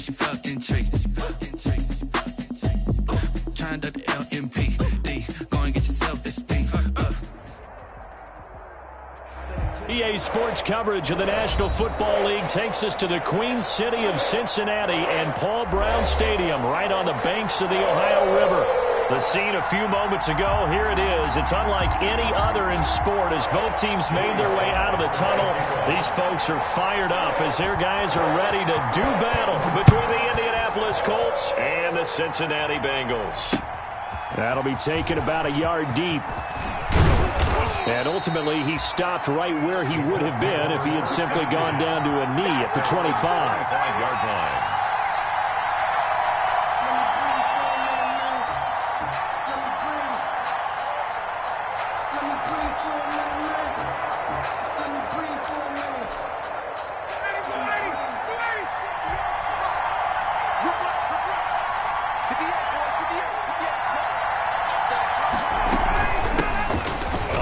she fucking trick. Trying to the LMP. Go and get your self-esteem. EA Sports coverage of the National Football League takes us to the Queen City of Cincinnati and Paul Brown Stadium right on the banks of the Ohio River. The scene a few moments ago, here it is. It's unlike any other in sport as both teams made their way out of the tunnel. These folks are fired up as their guys are ready to do battle between the Indianapolis Colts and the Cincinnati Bengals. That'll be taken about a yard deep. And ultimately, he stopped right where he would have been if he had simply gone down to a knee at the 25-yard line.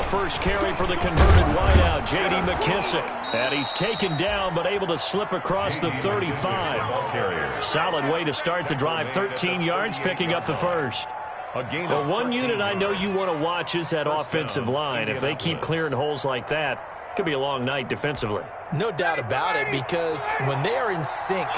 First carry for the converted wideout, J.D. McKissick. And he's taken down but able to slip across the 35. Solid way to start the drive. 13 yards, picking up the first. Well, one unit I know you want to watch is that offensive line. If they keep clearing holes like that, it could be a long night defensively. No doubt about it, because when they are in sync,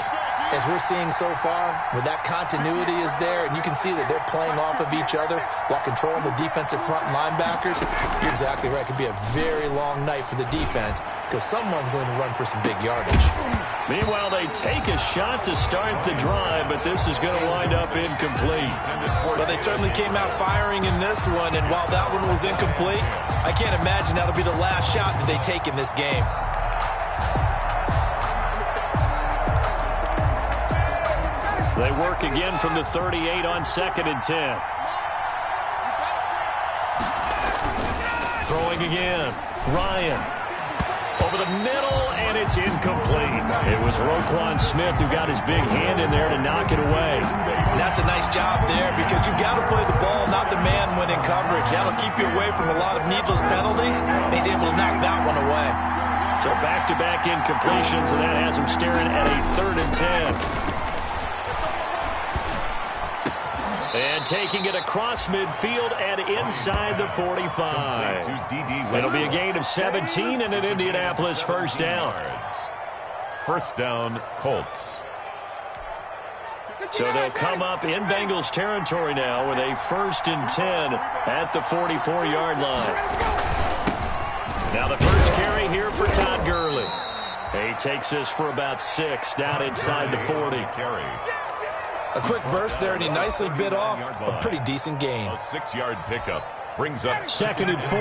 as we're seeing so far, where that continuity is there, and you can see that they're playing off of each other while controlling the defensive front linebackers, you're exactly right. It could be a very long night for the defense because someone's going to run for some big yardage. Meanwhile, they take a shot to start the drive, but this is going to wind up incomplete. Well, they certainly came out firing in this one, and while that one was incomplete, I can't imagine that'll be the last shot that they take in this game. They work again from the 38 on 2nd and 10. Throwing again. Ryan. Over the middle, and it's incomplete. It was Roquan Smith who got his big hand in there to knock it away. And that's a nice job there because you've got to play the ball, not the man when in coverage. That'll keep you away from a lot of needless penalties, and he's able to knock that one away. So back-to-back incompletions, and that has him staring at a 3rd and 10. And taking it across midfield and inside the 45. It'll be a gain of 17 and an Indianapolis first down. First down, Colts. So they'll come up in Bengals territory now with a 1st and 10 at the 44-yard line. Now the first carry here for Todd Gurley. He takes this for about 6 down inside the 40. A quick burst there, and he nicely bit off a pretty decent gain. A 6-yard pickup brings up 2nd and 4.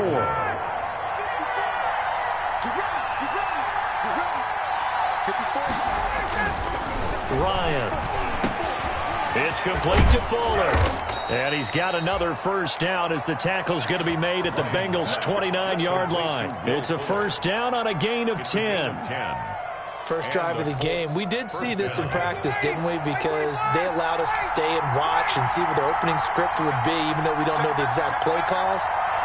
Ryan. It's complete to Fuller. And he's got another first down as the tackle's going to be made at the Bengals' 29-yard line. It's a first down on a gain of 10. First drive of the game. We did see this in practice, didn't we? Because they allowed us to stay and watch and see what their opening script would be, even though we don't know the exact play calls.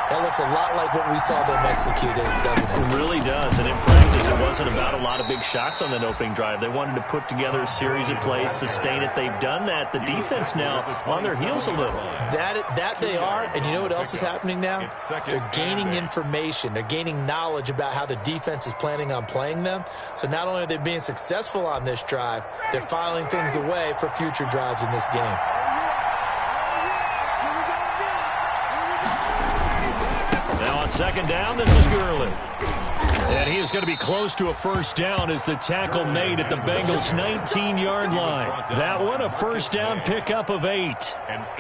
That looks a lot like what we saw them execute, doesn't it? It really does. And in practice, it wasn't about a lot of big shots on that opening drive. They wanted to put together a series of plays, sustain it. They've done that. The defense now on their heels a little. That they are. And you know what else is happening now? They're gaining information. They're gaining knowledge about how the defense is planning on playing them. So not only are they being successful on this drive, they're filing things away for future drives in this game. Second down, this is Gurley. And he is going to be close to a first down as the tackle made at the Bengals' 19-yard line. That one, a first down pickup of 8.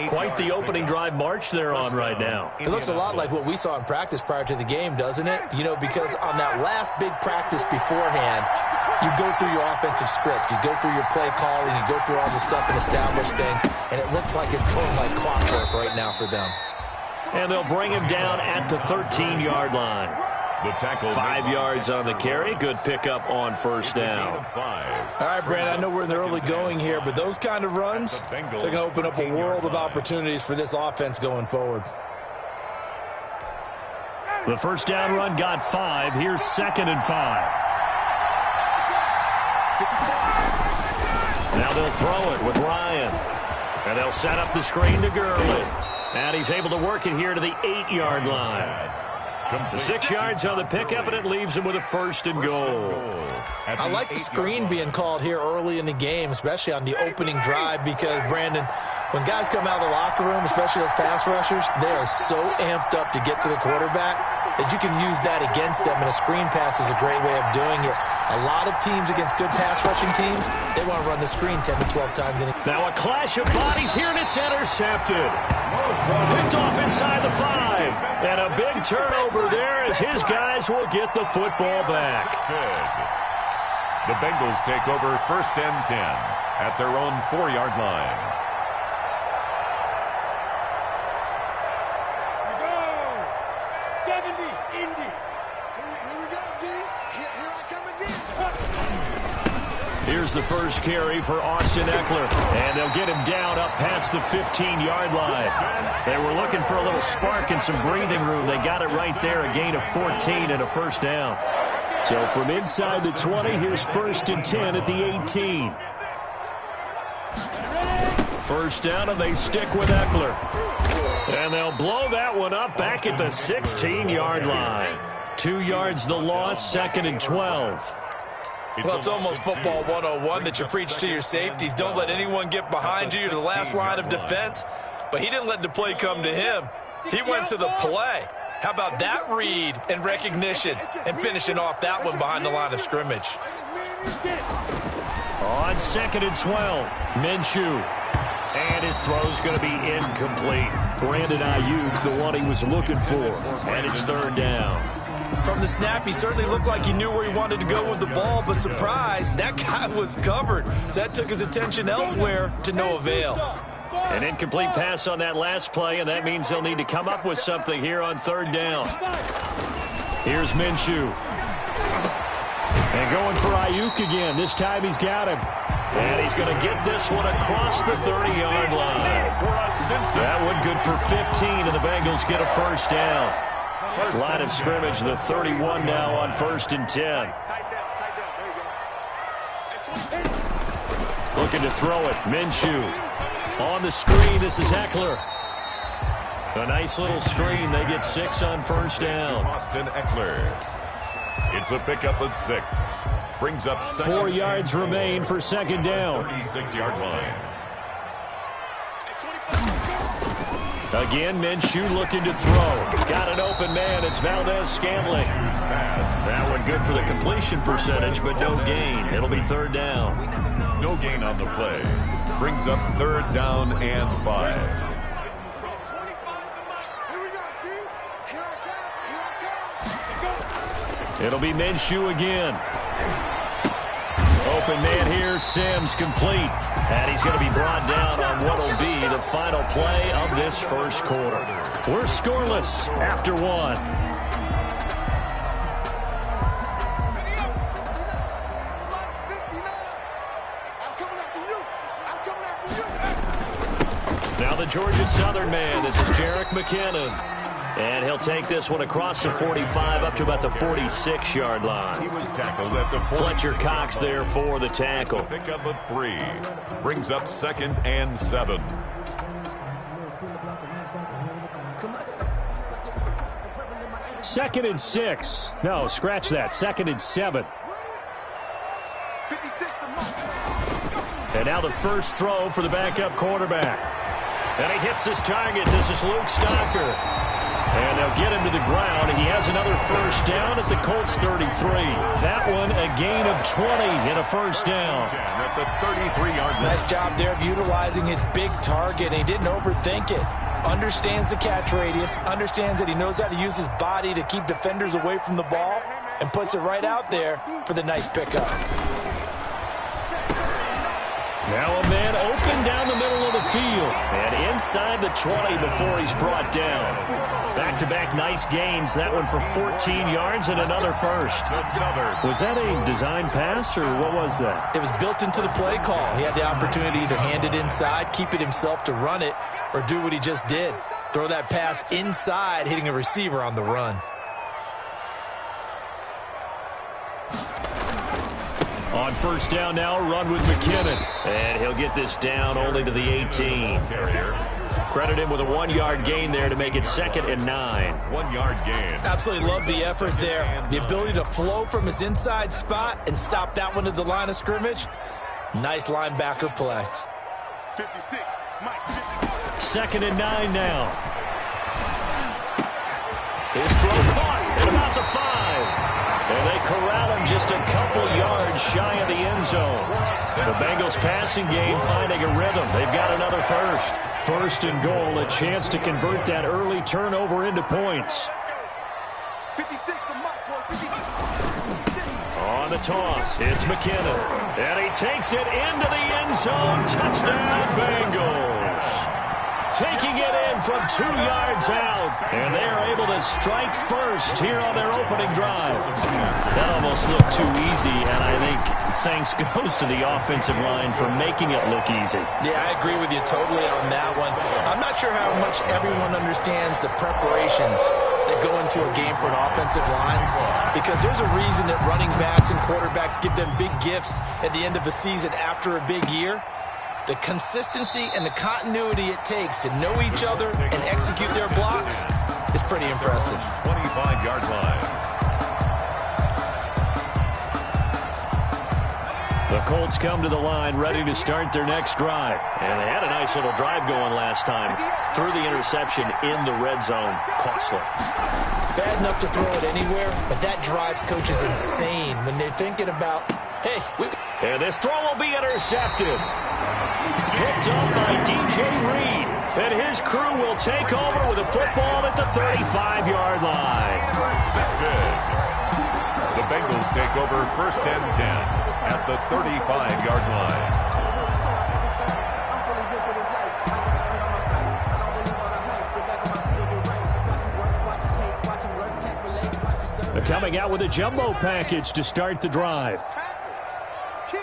Quite the opening drive march they're on right now. It looks a lot like what we saw in practice prior to the game, doesn't it? You know, because on that last big practice beforehand, you go through your offensive script. You go through your play calling. You go through all the stuff and establish things. And it looks like it's going like clockwork right now for them. And they'll bring him down at the 13-yard line. The tackle 5 yards on the carry. Good pickup on first down. All right, Brandon, I know we're in the early going here, but those kind of runs, they're going to open up a world of opportunities for this offense going forward. The first down run got 5. Here's 2nd and 5. Now they'll throw it with Ryan. And they'll set up the screen to Gurley. And he's able to work it here to the 8-yard line. The 6 yards on the pickup, and it leaves him with a 1st and goal. I like the screen being called here early in the game, especially on the opening drive, because, Brandon, when guys come out of the locker room, especially those pass rushers, they are so amped up to get to the quarterback that you can use that against them, and a screen pass is a great way of doing it. A lot of teams against good pass rushing teams, they want to run the screen 10 to 12 times in a game. Now a clash of bodies here, and it's intercepted. Picked off inside the 5. And a big turnover there as his guys will get the football back. Good. The Bengals take over 1st and 10 at their own 4-yard line. Here's the first carry for Austin Eckler, and they'll get him down up past the 15-yard line. They were looking for a little spark and some breathing room. They got it right there, a gain of 14 and a 1st down. So from inside the 20, here's 1st and 10 at the 18. 1st down, and they stick with Eckler. And they'll blow that one up back at the 16-yard line. 2 yards the loss, 2nd and 12. Well, it's almost football 101 that you preach to your safeties. Don't let anyone get behind you to the last line of defense. But he didn't let the play come to him. He went to the play. How about that read and recognition and finishing off that one behind the line of scrimmage? On 2nd and 12, Minshew. And his throw's going to be incomplete. Brandon Ayuk, the one he was looking for. And it's 3rd down. From the snap, he certainly looked like he knew where he wanted to go with the ball, but surprise, that guy was covered. So that took his attention elsewhere to no avail. An incomplete pass on that last play, and that means they'll need to come up with something here on 3rd down. Here's Minshew. And going for Ayuk again. This time he's got him. And he's going to get this one across the 30-yard line. That one good for 15, and the Bengals get a 1st down. Line of scrimmage, the 31 now on 1st and 10. Looking to throw it, Minshew. On the screen, this is Eckler. A nice little screen. They get 6 on 1st down. Austin Eckler. It's a pickup of 6. Brings up 4 yards remain for 2nd down. 36-yard line. Again, Minshew looking to throw. Got an open man. It's Valdez-Scantling. That one good for the completion percentage, but no gain. It'll be 3rd down. No gain on the play. Brings up 3rd down and 5. It'll be Minshew again. Open man here, Sims complete. And he's going to be brought down on what will be the final play of this 1st quarter. We're scoreless after 1. Now the Georgia Southern man, this is Jerick McKinnon. And he'll take this one across the 45 up to about the 46-yard line. He was tackled at the Fletcher Cox there for the tackle. Pickup of 3. Brings up 2nd and 7. Second and 6. No, scratch that. 2nd and 7. And now the first throw for the backup quarterback. And he hits his target. This is Luke Stocker. And they'll get him to the ground. He has another 1st down at the Colts 33. That one a gain of 20 and a 1st down. At the 33-yard line. Nice job there of utilizing his big target. He didn't overthink it. Understands the catch radius. Understands that he knows how to use his body to keep defenders away from the ball. And puts it right out there for the nice pickup. Now a man open down the middle of the field. And inside the 20 before he's brought down. Back-to-back nice gains. That one for 14 yards and another 1st. Was that a design pass or what was that? It was built into the play call. He had the opportunity to either hand it inside, keep it himself to run it, or do what he just did. Throw that pass inside, hitting a receiver on the run. On first down now, run with McKinnon. And he'll get this down only to the 18. Credit him with a 1-yard gain there to make it 2nd and 9. 1-yard gain. Absolutely love the effort there. The ability to flow from his inside spot and stop that one at the line of scrimmage. Nice linebacker play. 56, Mike. 2nd and 9 now. His throw caught at about the 5. And they corral him just a couple yards shy of the end zone. The Bengals passing game finding a rhythm. They've got another first. 1st and goal, a chance to convert that early turnover into points. 56 to Mike, boy. 56. On the toss, it's McKinnon. And he takes it into the end zone. Touchdown, Bengals. Taking it in from 2 yards out. And they are able to strike first here on their opening drive. That almost looked too easy, and I think thanks goes to the offensive line for making it look easy. Yeah, I agree with you totally on that one. I'm not sure how much everyone understands the preparations that go into a game for an offensive line, because there's a reason that running backs and quarterbacks give them big gifts at the end of the season after a big year. The consistency and the continuity it takes to know each other and execute their blocks is pretty impressive. 25-yard line. The Colts come to the line ready to start their next drive. And they had a nice little drive going last time. Threw the interception in the red zone. Costly. Bad enough to throw it anywhere, but that drives coaches insane when they're thinking about, hey, and this throw will be intercepted. Picked up by DJ Reed. And his crew will take over with a football at the 35-yard line. Good. The Bengals take over 1st and 10 at the 35-yard line. They're coming out with a jumbo package to start the drive. Kill.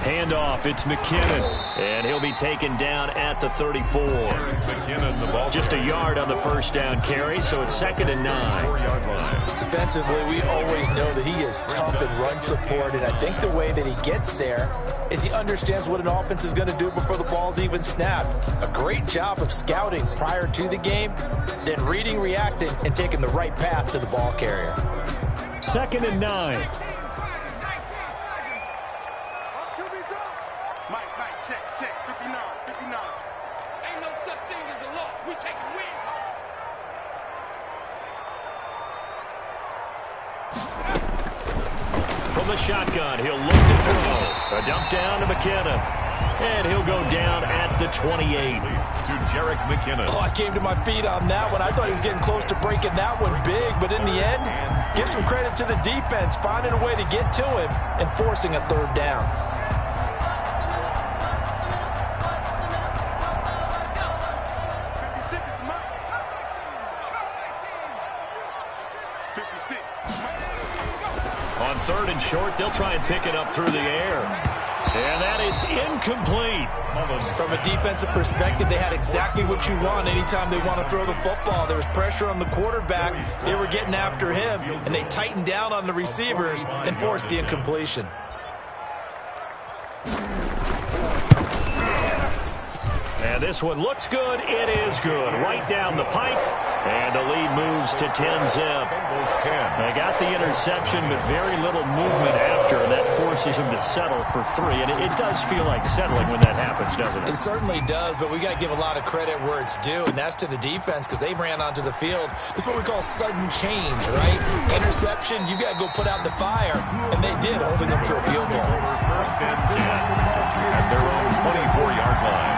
Handoff, it's McKinnon. And he'll be taken down at the 34. McKinnon, the ball. Just a yard on the first down carry, so it's 2nd and 9. 4-yard line. Defensively, we always know that he is tough in run support, and I think the way that he gets there is he understands what an offense is going to do before the ball's even snapped. A great job of scouting prior to the game, then reading, reacting, and taking the right path to the ball carrier. 2nd and 9. Check. 59. Ain't no such thing as a loss. We taking wins home. From the shotgun, he'll look to throw. A dump down to McKinnon. And he'll go down at the 28. To Jerick McKinnon. Oh, I came to my feet on that one. I thought he was getting close to breaking that one big, but in the end, give some credit to the defense, finding a way to get to him and forcing a 3rd down. On 3rd and short, they'll try and pick it up through the air. And that is incomplete. From a defensive perspective, they had exactly what you want anytime they want to throw the football. There was pressure on the quarterback. They were getting after him, and they tightened down on the receivers and forced the incompletion. And this one looks good. It is good. Right down the pipe. And the lead moves to 10-zip. They got the interception, but very little movement after. That forces them to settle for 3. And it does feel like settling when that happens, doesn't it? It certainly does, but we got to give a lot of credit where it's due, and that's to the defense because they ran onto the field. This is what we call sudden change, right? Interception, you got to go put out the fire, and they did, holding them to a field goal. 1st and 10 at their own 24-yard line.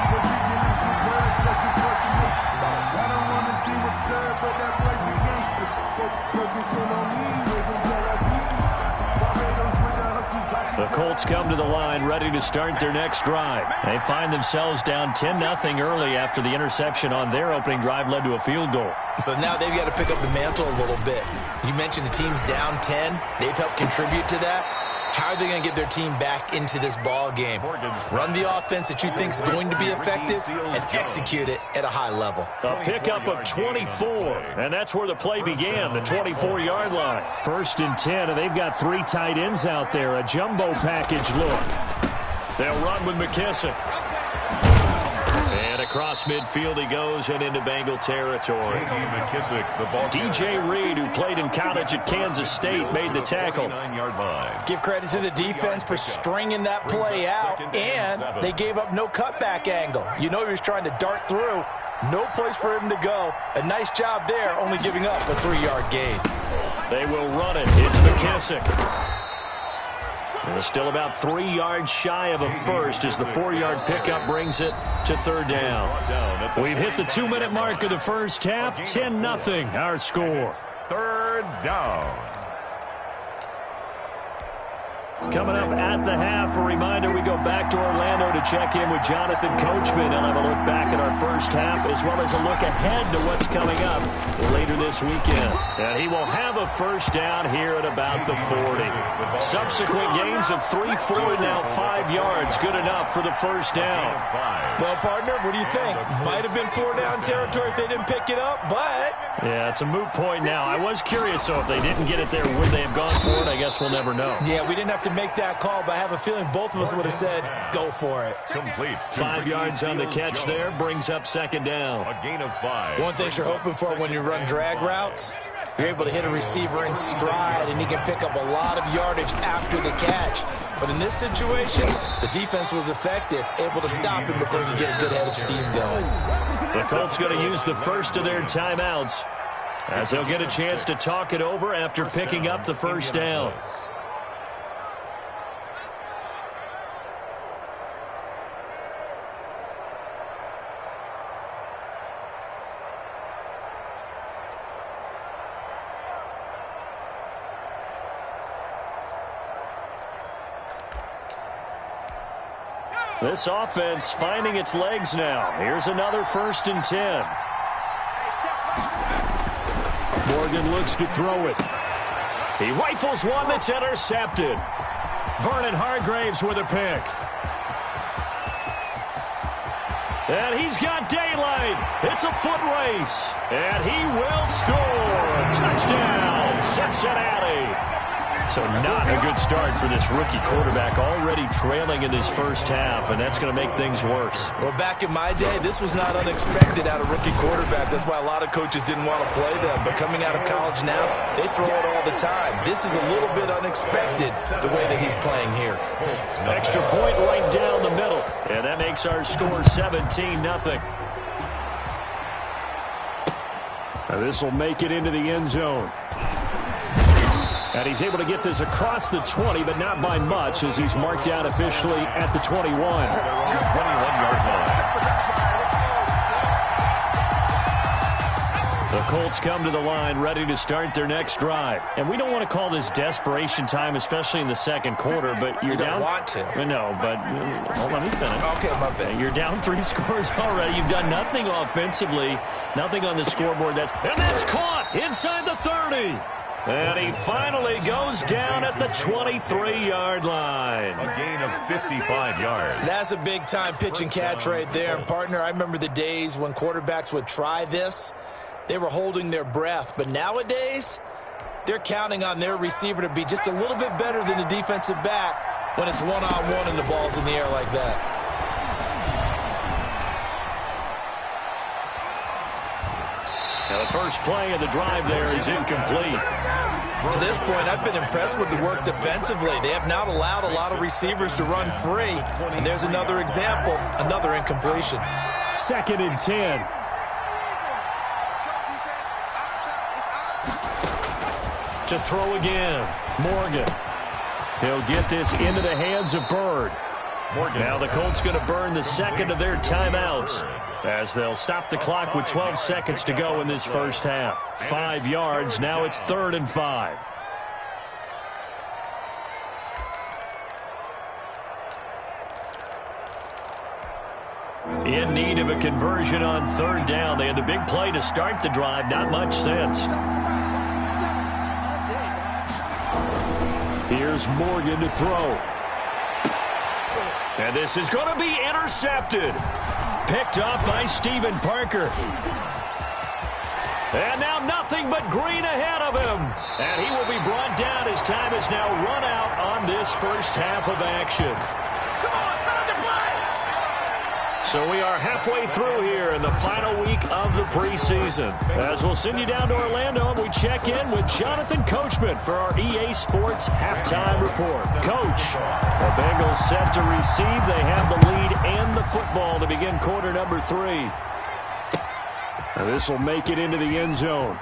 The Colts come to the line ready to start their next drive. They find themselves down 10-0 early after the interception on their opening drive led to a field goal. So now they've got to pick up the mantle a little bit. You mentioned the team's down 10. They've helped contribute to that. How are they going to get their team back into this ball game? Run the offense that you think is going to be effective and execute it at a high level. A pickup of 24, and that's where the play began, the 24-yard line. 1st and 10, and they've got 3 tight ends out there, a jumbo package look. They'll run with McKissick. And across midfield he goes and into Bengal territory. DJ Reed, who played in college at Kansas State, made the tackle. Give credit to the defense for stringing that play out, and they gave up no cutback angle. You know he was trying to dart through. No place for him to go. A nice job there, only giving up a 3-yard gain. They will run it. It's McKissick. They're still about 3 yards shy of a first as the 4-yard pickup brings it to 3rd down. We've hit the 2-minute mark of the first half. 10-0 our score. 3rd down. Coming up at the half, a reminder we go back to Orlando to check in with Jonathan Coachman and have a look back at our first half as well as a look ahead to what's coming up later this weekend. And he will have a first down here at about the 40. Subsequent gains of 3, 4, and now 5 yards. Good enough for the first down. Well, partner, what do you think? Might have been 4-down territory if they didn't pick it up, but... Yeah, it's a moot point now. I was curious, so if they didn't get it there, would they have gone for it? I guess we'll never know. Yeah, we didn't have to make that call, but I have a feeling both of us would have said, go for it. Complete. 5 yards on the catch there, brings up 2nd down. A gain of 5. One thing you're hoping for when you run drag routes, you're able to hit a receiver in stride, and he can pick up a lot of yardage after the catch. But in this situation, the defense was effective, able to stop him before he could get a good head of steam going. The Colts going to use the first of their timeouts as they'll get a chance to talk it over after picking up the first down. This offense finding its legs now. Here's another 1st and 10. Morgan looks to throw it. He rifles one that's intercepted. Vernon Hargraves with a pick. And he's got daylight. It's a foot race. And he will score. Touchdown, Cincinnati. So not a good start for this rookie quarterback, already trailing in this first half, and that's going to make things worse. Well, back in my day, this was not unexpected out of rookie quarterbacks. That's why a lot of coaches didn't want to play them. But coming out of college now, they throw it all the time. This is a little bit unexpected, the way that he's playing here. Extra point right down the middle, and that makes our score 17-0. Now this will make it into the end zone. And he's able to get this across the 20, but not by much, as he's marked out officially at the 21. 21-yard line. The Colts come to the line ready to start their next drive. And we don't want to call this desperation time, especially in the second quarter, but you're down. You don't want to. No, but hold on, let me finish. Okay, my bad. You're down 3 scores already. You've done nothing offensively, nothing on the scoreboard. And that's caught inside the 30. And he finally goes down at the 23-yard line. A gain of 55 yards. That's a big-time pitch and catch right there. And, partner, I remember the days when quarterbacks would try this. They were holding their breath. But nowadays, they're counting on their receiver to be just a little bit better than the defensive back when it's one-on-one and the ball's in the air like that. Now the first play of the drive there is incomplete. To this point, I've been impressed with the work defensively. They have not allowed a lot of receivers to run free. And there's another example, another incompletion. 2nd and 10. To throw again, Morgan. He'll get this into the hands of Bird. Now the Colts going to burn the second of their timeouts as they'll stop the clock with 12 seconds to go in this first half. 5 yards. Now it's 3rd and 5. In need of a conversion on 3rd down. They had the big play to start the drive. Not much since. Here's Morgan to throw. And this is going to be intercepted. Picked up by Stephen Parker. And now nothing but green ahead of him. And he will be brought down as time has now run out on this first half of action. Come on, time to play! So we are halfway through here in the final week of the preseason. As we'll send you down to Orlando and we check in with Jonathan Coachman for our EA Sports Halftime Report. Coach, the Bengals set to receive. They have the lead and the football to begin quarter number 3. And this will make it into the end zone.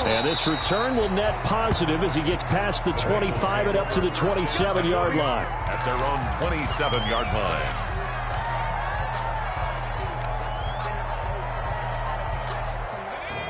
And this return will net positive as he gets past the 25 and up to the 27-yard line. At their own 27-yard line.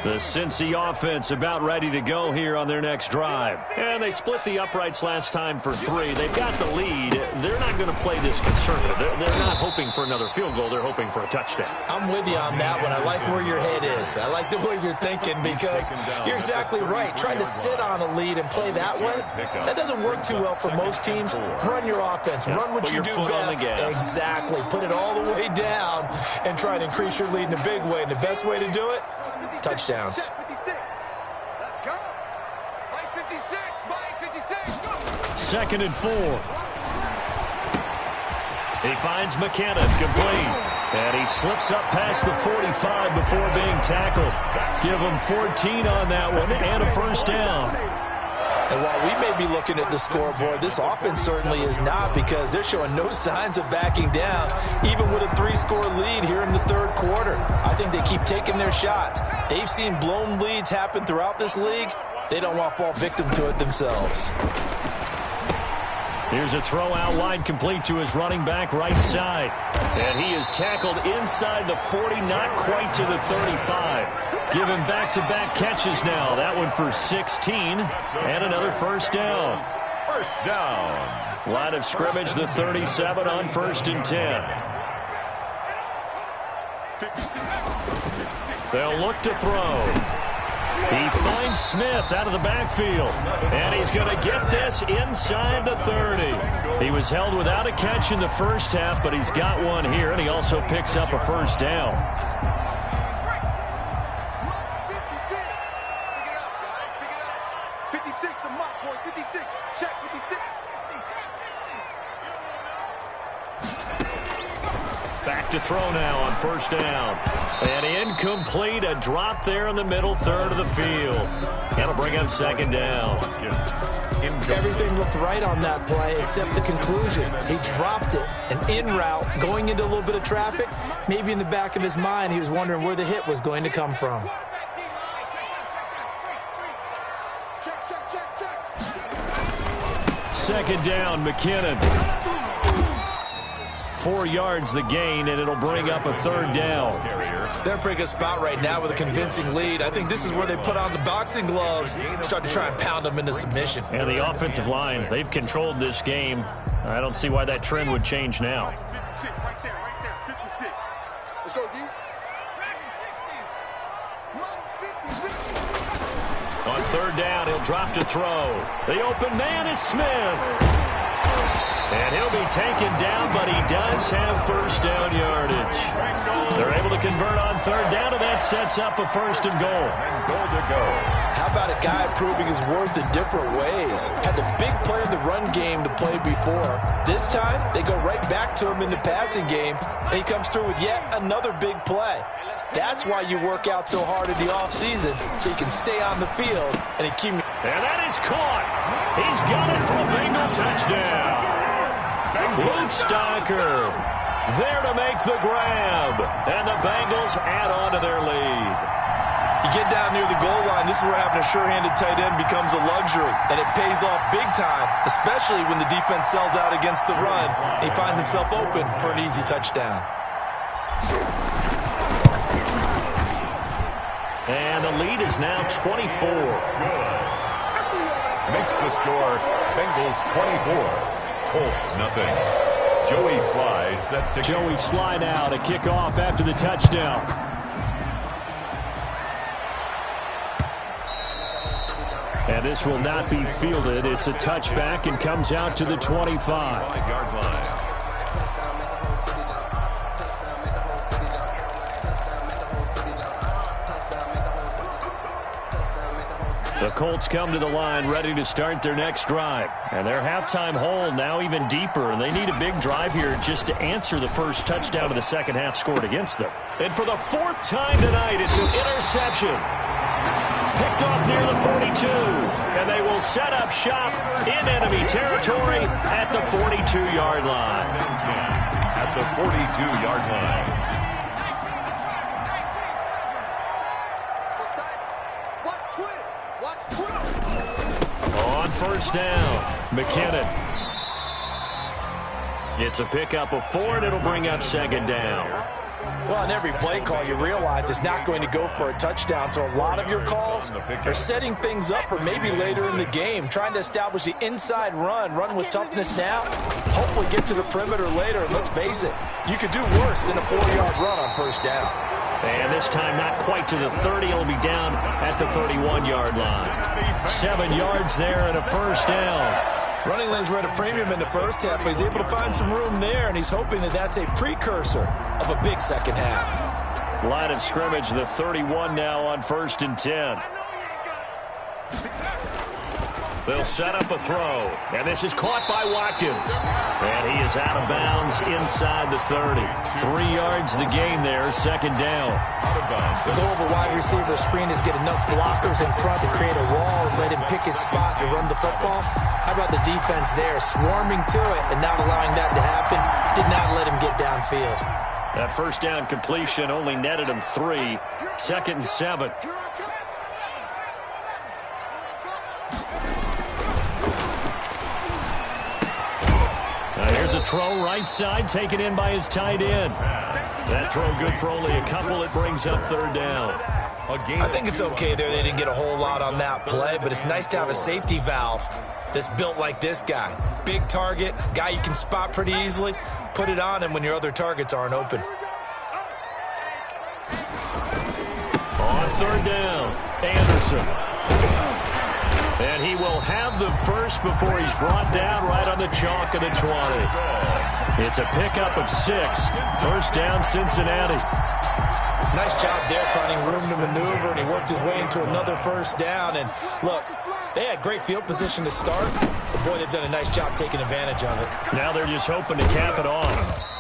The Cincy offense about ready to go here on their next drive. And they split the uprights last time for 3. They've got the lead. They're not going to play this conservative. They're not hoping for another field goal. They're hoping for a touchdown. I'm with you on that one. I like where your head is. I like the way you're thinking because you're exactly right. Trying to sit on a lead and play that way, that doesn't work too well for most teams. Run your offense. Run what you do best. Exactly. Put it all the way down and try to increase your lead in a big way. And the best way to do it, touchdowns. Let's go. Mike 56, Mike 56. Second and 4. He finds McKinnon complete. And he slips up past the 45 before being tackled. Give him 14 on that one and a first down. And while we may be looking at the scoreboard, this offense certainly is not because they're showing no signs of backing down, even with a 3-score lead here in the third quarter. I think they keep taking their shots. They've seen blown leads happen throughout this league. They don't want to fall victim to it themselves. Here's a throw out wide complete to his running back right side. And he is tackled inside the 40, not quite to the 35. Give him back-to-back catches now. That one for 16 and another first down. First down. Line of scrimmage, the 37 on 1st and 10. They'll look to throw. He finds Smith out of the backfield. And he's going to get this inside the 30. He was held without a catch in the first half, but he's got one here, and he also picks up a first down. Back to throw now on first down. And incomplete, a drop there in the middle third of the field. That'll bring up second down. Everything looked right on that play except the conclusion. He dropped it, an in route, going into a little bit of traffic. Maybe in the back of his mind, he was wondering where the hit was going to come from. Second down, McKinnon. 4 yards the gain, and it'll bring up a third down. They're in a pretty good spot right now with a convincing lead. I think this is where they put on the boxing gloves and start to try and pound them into submission. And the offensive line, they've controlled this game. I don't see why that trend would change now. 56, right there, 56. Let's go, D. On third down, he'll drop to throw. The open man is Smith. And he'll be taken down, but he does have first down yardage. They're able to convert on third down, and that sets up a first and goal. Goal to go. How about a guy proving his worth in different ways? Had the big play in the run game to play before. This time, they go right back to him in the passing game, and he comes through with yet another big play. That's why you work out so hard in the offseason, so you can stay on the field and accumulate. And that is caught. He's got it for a Bengal touchdown. Luke Stocker there to make the grab. And the Bengals add on to their lead. You get down near the goal line, this is where having a sure-handed tight end becomes a luxury. And it pays off big time, especially when the defense sells out against the run. He finds himself open for an easy touchdown. And the lead is now 24. Makes the score Bengals 24. Colts nothing. Joey Sly set to Joey Sly now to kick off after the touchdown. And this will not be fielded. It's a touchback and comes out to the 25-yard line. The Colts come to the line ready to start their next drive. And their halftime hole now even deeper. And they need a big drive here just to answer the first touchdown of the second half scored against them. And for the fourth time tonight, it's an interception. Picked off near the 42. And they will set up shop in enemy territory at the 42-yard line. At the 42-yard line. On first down, McKinnon. It's a pickup of 4, and it'll bring up second down. Well, on every play call, you realize it's not going to go for a touchdown, so a lot of your calls are setting things up for maybe later in the game, trying to establish the inside run with toughness now, hopefully get to the perimeter later, and let's face it, you could do worse than a 4-yard run on first down. And this time not quite to the 30. It'll be down at the 31-yard line. 7 yards there and a first down. Running lanes were at a premium in the first half, but he's able to find some room there, and he's hoping that that's a precursor of a big second half. Line of scrimmage, the 31 now on 1st and 10. They'll set up a throw, and this is caught by Watkins. And he is out of bounds inside the 30. 3 yards the gain there, second down. The goal of a wide receiver screen is get enough blockers in front to create a wall and let him pick his spot to run the football. How about the defense there, swarming to it and not allowing that to happen? Did not let him get downfield. That first down completion only netted him 3. 2nd and 7. Here's a throw right side, taken in by his tight end. That throw good for only a couple. It brings up third down. I think it's okay there. They didn't get a whole lot on that play, but it's nice to have a safety valve that's built like this guy. Big target, guy you can spot pretty easily. Put it on him when your other targets aren't open. On third down, Anderson. And he will have the first before he's brought down right on the chalk of the 20. It's a pickup of 6. First down, Cincinnati. Nice job there finding room to maneuver, and he worked his way into another first down. And look, they had great field position to start, but boy, they've done a nice job taking advantage of it. Now they're just hoping to cap it off.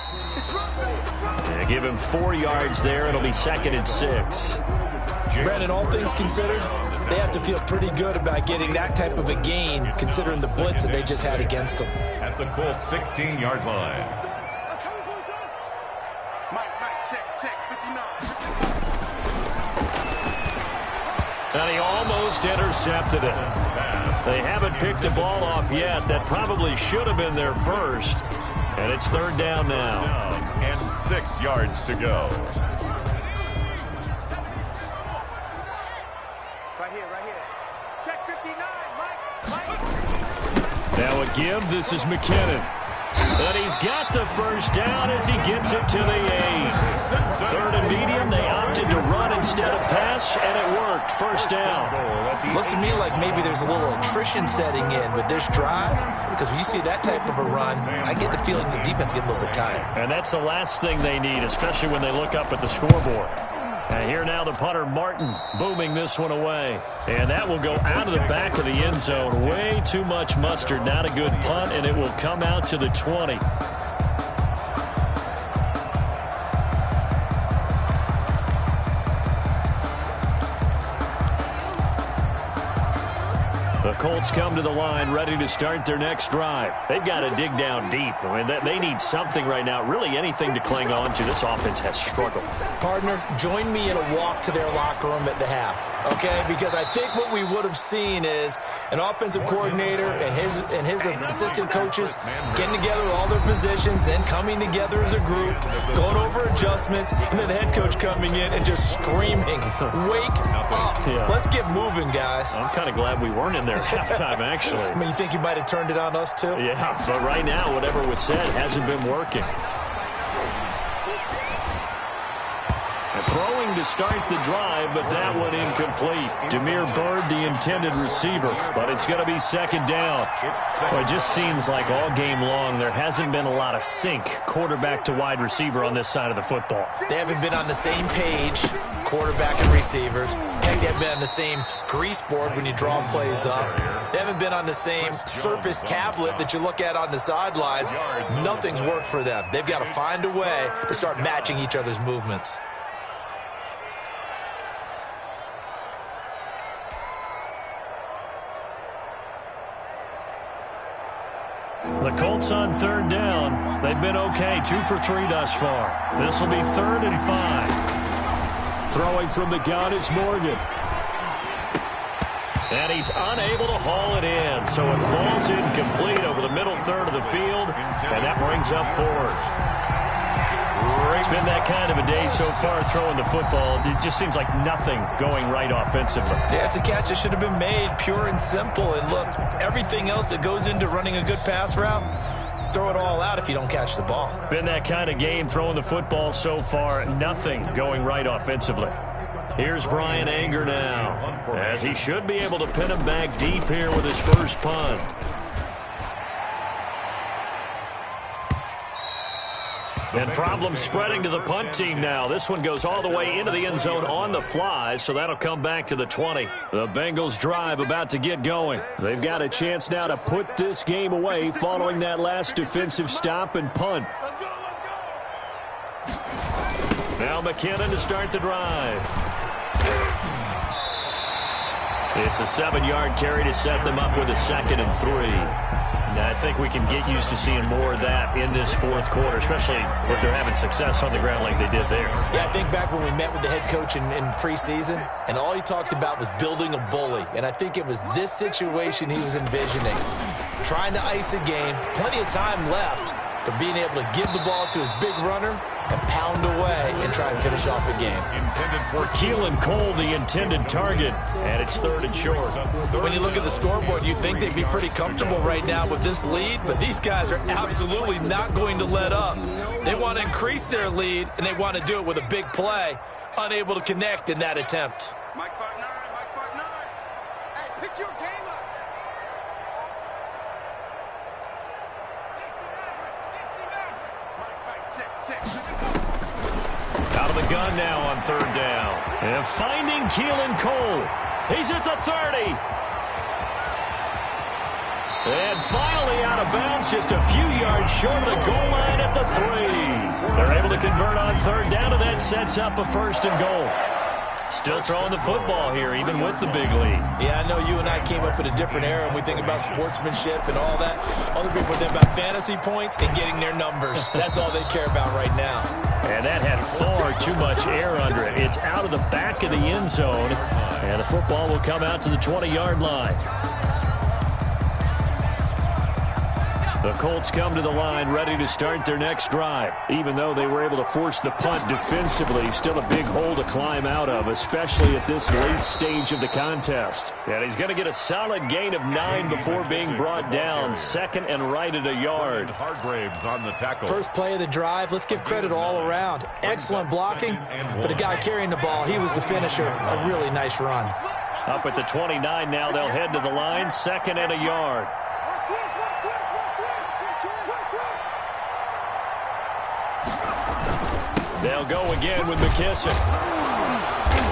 And give him 4 yards there. It'll be 2nd and 6. Brandon, all things considered, they have to feel pretty good about getting that type of a gain, considering the blitz that they just had against them. At the Colts 16-yard line. Check, 59. And he almost intercepted it. They haven't picked a ball off yet. That probably should have been their first. And it's third down now. And 6 yards to go. Right here. Check 59, Mike. Now a give. This is McKinnon. And he's got the first down as he gets it to the 8. 3rd and medium. They opted to run instead of pass, and it worked. First down. Looks to me like maybe there's a little attrition setting in with this drive, because when you see that type of a run, I get the feeling the defense getting a little bit tired. And that's the last thing they need, especially when they look up at the scoreboard. And here now the punter, Martin, booming this one away. And that will go out of the back of the end zone. Way too much mustard. Not a good punt, and it will come out to the 20. The Colts come to the line ready to start their next drive. They've got to dig down deep. I mean, they need something right now, really anything to cling on to. This offense has struggled. Partner, join me in a walk to their locker room at the half, okay? Because I think what we would have seen is an offensive coordinator and his assistant coaches getting together with all their positions, then coming together as a group, going over adjustments, and then the head coach coming in and just screaming, wake up. Yeah. Let's get moving, guys. I'm kind of glad we weren't in there at halftime, actually. I mean, you think you might have turned it on us, too? Yeah, but right now, whatever was said hasn't been working. And Throwing to start the drive, but that one incomplete. Demir Bird, the intended receiver, but it's going to be second down. Well, it just seems like all game long there hasn't been a lot of sync quarterback to wide receiver on this side of the football. They haven't been on the same page, quarterback and receivers. Heck, they haven't been on the same grease board when you draw plays up. They haven't been on the same surface tablet that you look at on the sidelines. Nothing's worked for them. They've got to find a way to start matching each other's movements. The Colts on third down. They've been okay, 2 for 3 thus far. This will be 3rd and 5. Throwing from the gun is Morgan. And he's unable to haul it in, so it falls incomplete over the middle third of the field, and that brings up 4th. It's been that kind of a day so far throwing the football. It just seems like nothing going right offensively. Yeah, it's a catch that should have been made, pure and simple. And look, everything else that goes into running a good pass route, throw it all out if you don't catch the ball. Been that kind of game throwing the football so far. Nothing going right offensively. Here's Brian Anger now, as he should be able to pin him back deep here with his first punt. And problems spreading to the punt team now. This one goes all the way into the end zone on the fly, so that'll come back to the 20. The Bengals drive about to get going. They've got a chance now to put this game away following that last defensive stop and punt. Now McKinnon to start the drive. It's a 7-yard carry to set them up with a 2nd and 3. Now, I think we can get used to seeing more of that in this 4th quarter, especially if they're having success on the ground like they did there. Yeah, I think back when we met with the head coach in preseason, and all he talked about was building a bully. And I think it was this situation he was envisioning. Trying to ice a game, plenty of time left, but being able to give the ball to his big runner and pound away and try and finish off a game. Keelan Cole, the intended target, and it's 3rd and short. When you look at the scoreboard, you'd think they'd be pretty comfortable right now with this lead, but these guys are absolutely not going to let up. They want to increase their lead, and they want to do it with a big play, unable to connect in that attempt. Mike 5'9", Mike 5'9". Hey, pick your game up. Check. Out of the gun now on 3rd down. And finding Keelan Cole. He's at the 30. And finally out of bounds, just a few yards short of the goal line at the 3. They're able to convert on 3rd down, and that sets up a 1st and goal. Still throwing the football here, even with the big lead. Yeah, I know you and I came up in a different era, and we think about sportsmanship and all that. Other people think about fantasy points and getting their numbers. That's all they care about right now. And that had far too much air under it. It's out of the back of the end zone, and the football will come out to the 20-yard line. The Colts come to the line ready to start their next drive. Even though they were able to force the punt defensively, still a big hole to climb out of, especially at this late stage of the contest. And he's going to get a solid gain of 9 before being brought down. 2nd and right at a yard. Hargraves on the tackle. First play of the drive, let's give credit all around. Excellent blocking, but the guy carrying the ball, he was the finisher. A really nice run. Up at the 29 now, they'll head to the line. 2nd and a yard. They'll go again with McKissick.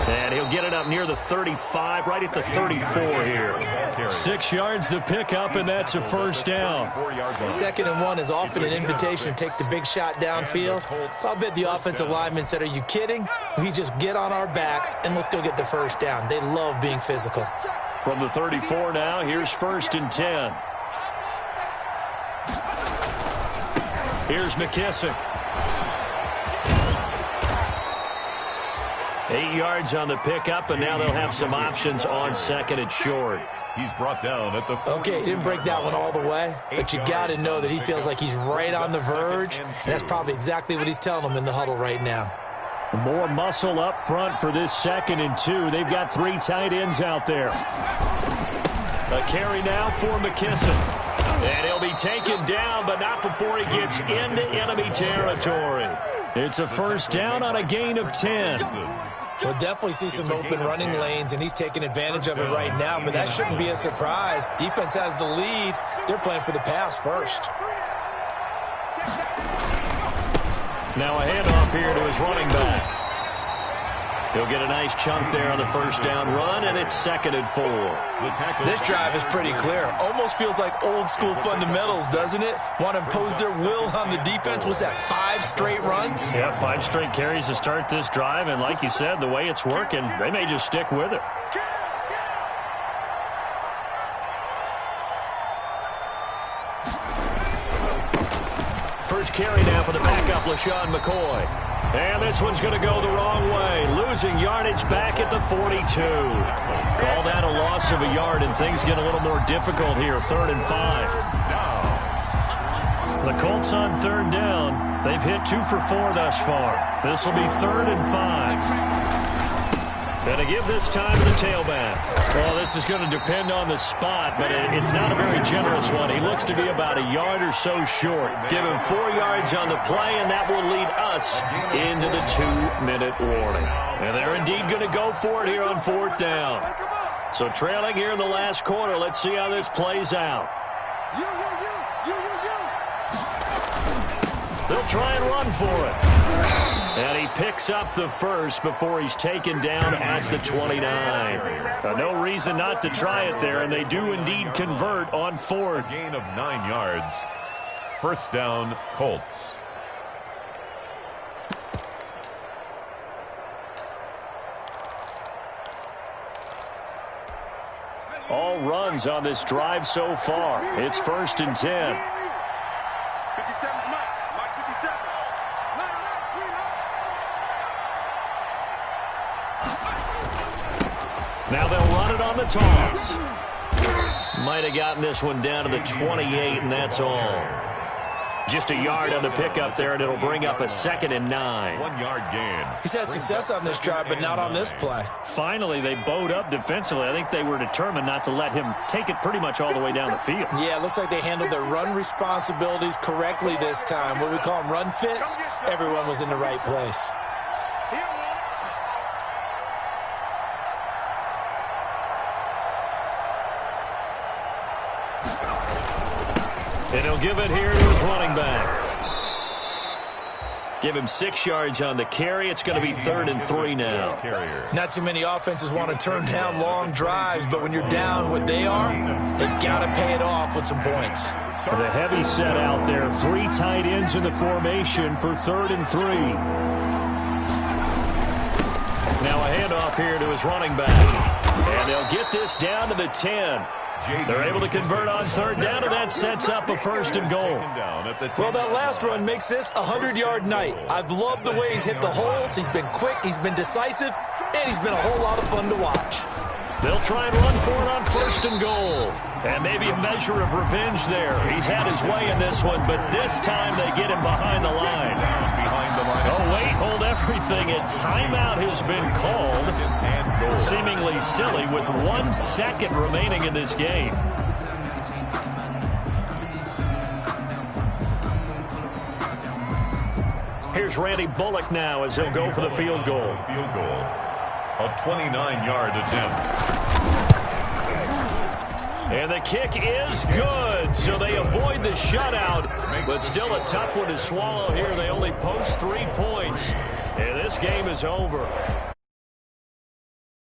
And he'll get it up near the 35, right at the 34 here. 6 yards the pickup, and that's a 1st down. 2nd and 1 is often an invitation to take the big shot downfield. I'll bet the offensive lineman said, are you kidding? We just get on our backs, and let's go get the 1st down. They love being physical. From the 34 now, here's 1st and 10. Here's McKissick. 8 yards on the pickup, and now they'll have some options on 2nd and short. He's brought down at the... Okay, he didn't break that one all the way, but you got to know that he feels like he's right on the verge, and that's probably exactly what he's telling them in the huddle right now. More muscle up front for this 2nd and 2. They've got 3 tight ends out there. A carry now for McKissick. And he'll be taken down, but not before he gets into enemy territory. It's a first down on a gain of 10. We'll definitely see some open running lanes, and he's taking advantage of it right now, but that shouldn't be a surprise. Defense has the lead. They're playing for the pass first. Now a handoff here to his running back. He'll get a nice chunk there on the first down run, and it's 2nd and 4. This drive is pretty clear. Almost feels like old school fundamentals, doesn't it? Want to impose their will on the defense. Was that 5 straight runs? Yeah, 5 straight carries to start this drive, and like you said, the way it's working, they may just stick with it. First carry now for the backup, LaShawn McCoy. And this one's going to go the wrong way. Losing yardage back at the 42. Call that a loss of a yard, and things get a little more difficult here. 3rd and 5. The Colts on 3rd down. They've hit 2 for 4 thus far. This will be 3rd and 5. Going to give this time to the tailback. Well, this is going to depend on the spot, but it's not a very generous one. He looks to be about a yard or so short. Give him 4 yards on the play, and that will lead us into the 2-minute warning. And they're indeed going to go for it here on 4th down. So trailing here in the last quarter, let's see how this plays out. They'll try and run for it. And he picks up the first before he's taken down at the 29. No reason not to try it there, and they do indeed convert on 4th. A gain of 9 yards. First down, Colts. All runs on this drive so far. It's 1st and 10. 57 Mike 57. Now they'll run it on the toss. Might have gotten this one down to the 28, and that's all. Just a yard on the pickup there, and it'll bring up a 2nd and 9. 1 yard gain. He's had success on this drive, but not on this play. Finally, they bowed up defensively. I think they were determined not to let him take it pretty much all the way down the field. Yeah, it looks like they handled their run responsibilities correctly this time. What we call them run fits, everyone was in the right place. And he'll give it here to his running back. Give him 6 yards on the carry. It's going to be 3rd and 3 now. Not too many offenses want to turn down long drives, but when you're down what they are, they've got to pay it off with some points. The heavy set out there. 3 tight ends in the formation for 3rd and 3. Now a handoff here to his running back. And they'll get this down to the 10. They're able to convert on 3rd down, and that sets up a 1st and goal. Well, that last run makes this a 100-yard night. I've loved the way he's hit the holes. He's been quick, he's been decisive, and he's been a whole lot of fun to watch. They'll try and run for it on 1st and goal. And maybe a measure of revenge there. He's had his way in this one, but this time they get him behind the line. Oh, wait, hold everything. A timeout has been called. Seemingly silly with 1 second remaining in this game. Here's Randy Bullock now as he'll go for the field goal. Field goal. A 29-yard attempt. And the kick is good, so they avoid the shutout, but still a tough one to swallow here. They only post 3 points, and this game is over.